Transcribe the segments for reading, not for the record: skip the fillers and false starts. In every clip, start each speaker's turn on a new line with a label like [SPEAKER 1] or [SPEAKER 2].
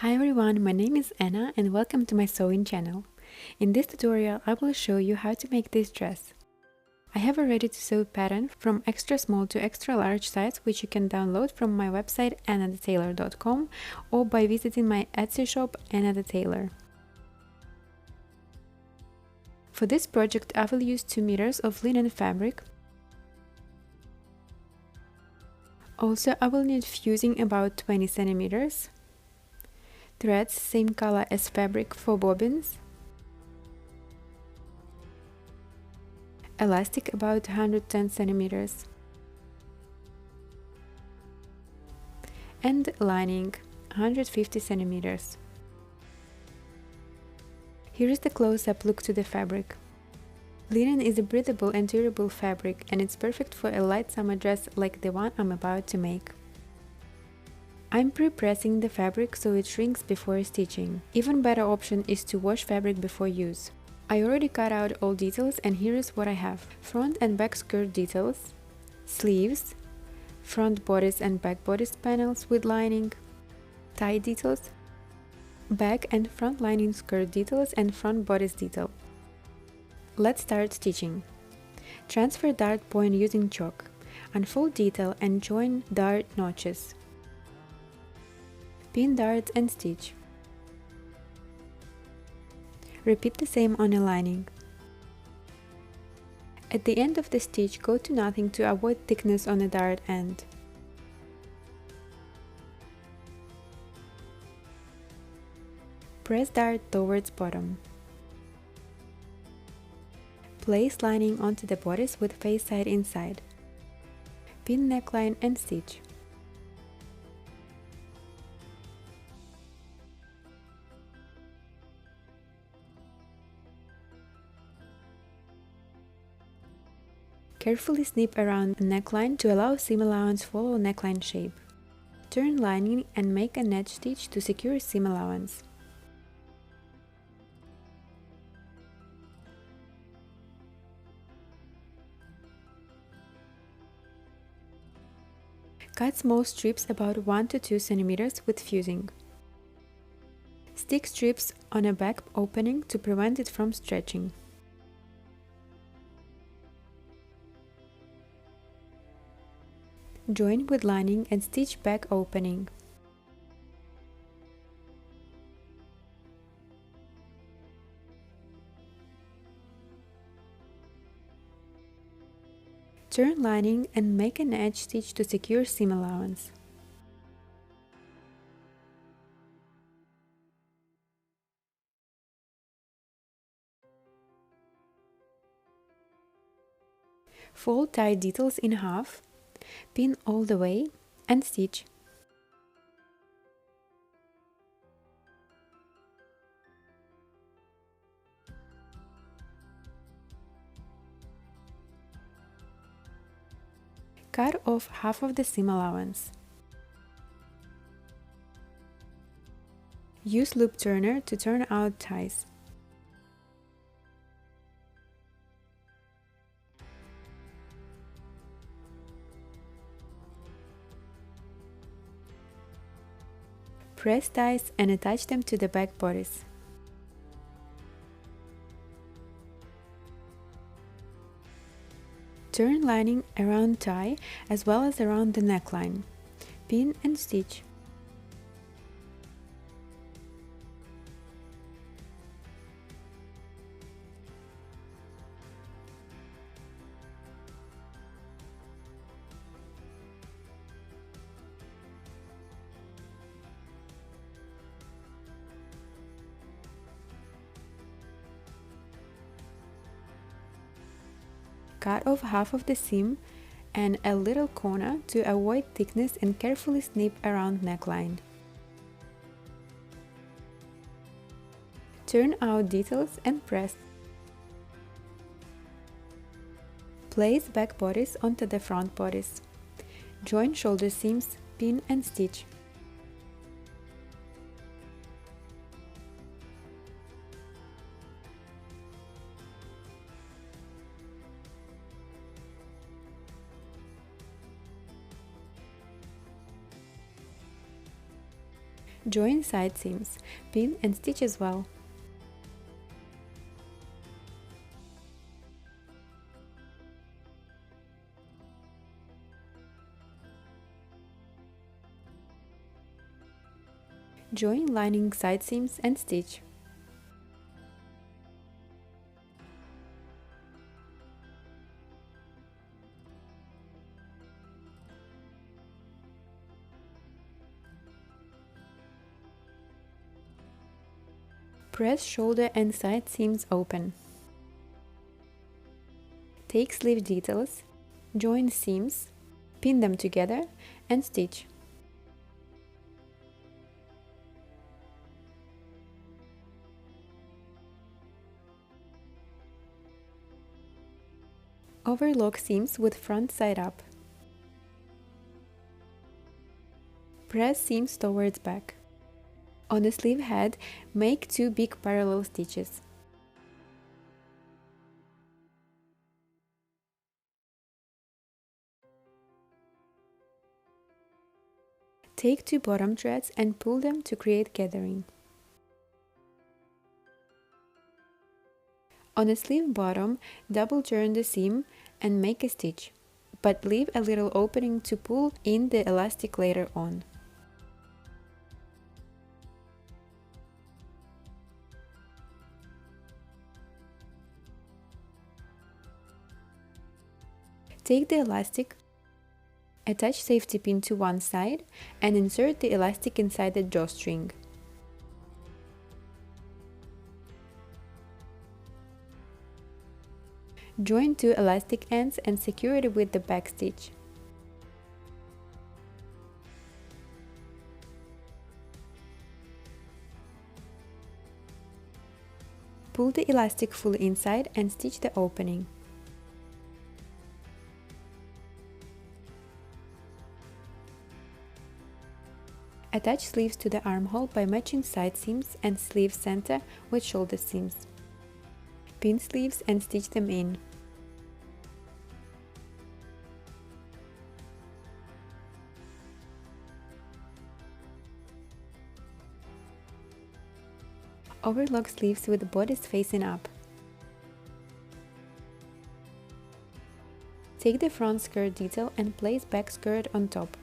[SPEAKER 1] Hi everyone, my name is Anna and welcome to my sewing channel. In this tutorial I will show you how to make this dress. I have a ready to sew pattern from extra small to extra large size which you can download from my website annathetailer.com or by visiting my Etsy shop Anna the Tailor. For this project I will use 2 meters of linen fabric. Also I will need fusing about 20 centimeters. Threads same color as fabric for bobbins, elastic about 110 centimeters, and lining 150 centimeters. Here is the close-up look to the fabric. Linen is a breathable and durable fabric and it's perfect for a light summer dress like the one I'm about to make. I'm pre-pressing the fabric so it shrinks before stitching. Even better option is to wash fabric before use. I already cut out all details and here is what I have. Front and back skirt details, sleeves, front bodice and back bodice panels with lining, tie details, back and front lining skirt details and front bodice detail. Let's start stitching. Transfer dart point using chalk. Unfold detail and join dart notches. Pin darts and stitch. Repeat the same on a lining. At the end of the stitch, go to nothing to avoid thickness on the dart end. Press dart towards bottom. Place lining onto the bodice with face side inside. Pin neckline and stitch. Carefully snip around the neckline to allow seam allowance follow neckline shape. Turn lining and make a net stitch to secure seam allowance. Cut small strips about 1 to 2 centimeters with fusing. Stick strips on a back opening to prevent it from stretching. Join with lining and stitch back opening. Turn lining and make an edge stitch to secure seam allowance. Fold tie details in half, pin all the way and stitch. Cut off half of the seam allowance. Use loop turner to turn out ties. Press ties and attach them to the back bodice. Turn lining around tie as well as around the neckline. Pin and stitch. Cut off half of the seam and a little corner to avoid thickness and carefully snip around neckline. Turn out details and press. Place back bodice onto the front bodice. Join shoulder seams, pin and stitch. Join side seams, pin and stitch as well. Join lining side seams and stitch. Press shoulder and side seams open. Take sleeve details, join seams, pin them together and stitch. Overlock seams with front side up. Press seams towards back. On the sleeve head, make 2 big parallel stitches. Take 2 bottom threads and pull them to create gathering. On the sleeve bottom, double turn the seam and make a stitch, but leave a little opening to pull in the elastic later on. Take the elastic, attach safety pin to one side and insert the elastic inside the drawstring. Join 2 elastic ends and secure it with the back stitch. Pull the elastic fully inside and stitch the opening. Attach sleeves to the armhole by matching side seams and sleeve center with shoulder seams. Pin sleeves and stitch them in. Overlock sleeves with the bodice facing up. Take the front skirt detail and place back skirt on top.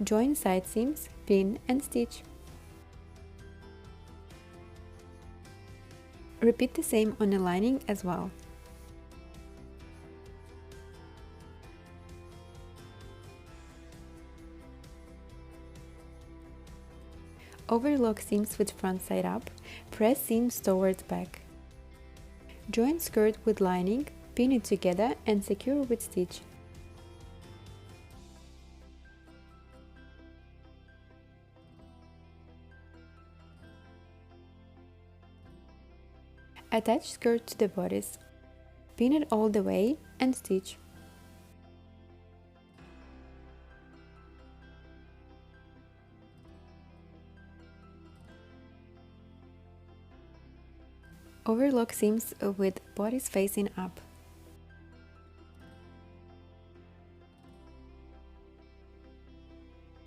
[SPEAKER 1] Join side seams, pin and stitch. Repeat the same on the lining as well. Overlock seams with front side up, press seams towards back. Join skirt with lining, pin it together and secure with stitch. Attach skirt to the bodice. Pin it all the way and stitch. Overlock seams with bodice facing up.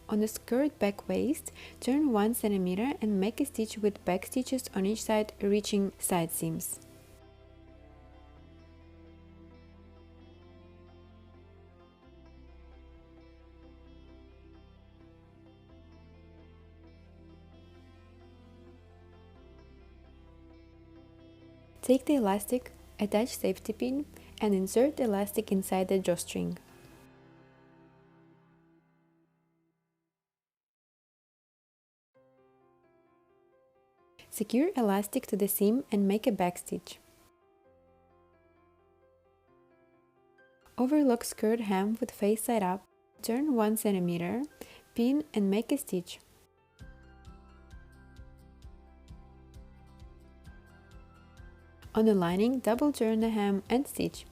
[SPEAKER 1] On the skirt back waist, turn 1 cm and make a stitch with back stitches on each side reaching side seams. Take the elastic, attach safety pin and insert the elastic inside the drawstring. Secure elastic to the seam and make a back stitch. Overlock skirt hem with face side up, turn 1 cm, pin and make a stitch. On the lining, double turn the hem and stitch.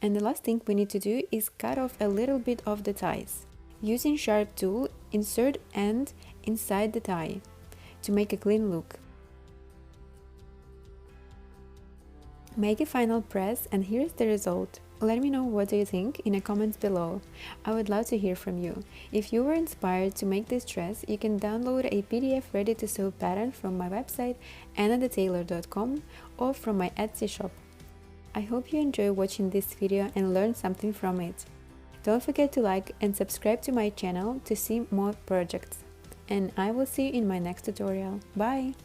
[SPEAKER 1] And the last thing we need to do is cut off a little bit of the ties. Using sharp tool, insert end inside the tie to make a clean look. Make a final press and here's the result. Let me know what do you think in the comments below. I would love to hear from you. If you were inspired to make this dress, you can download a PDF ready to sew pattern from my website annadetailor.com or from my Etsy shop. I hope you enjoy watching this video and learn something from it. Don't forget to like and subscribe to my channel to see more projects. And I will see you in my next tutorial. Bye!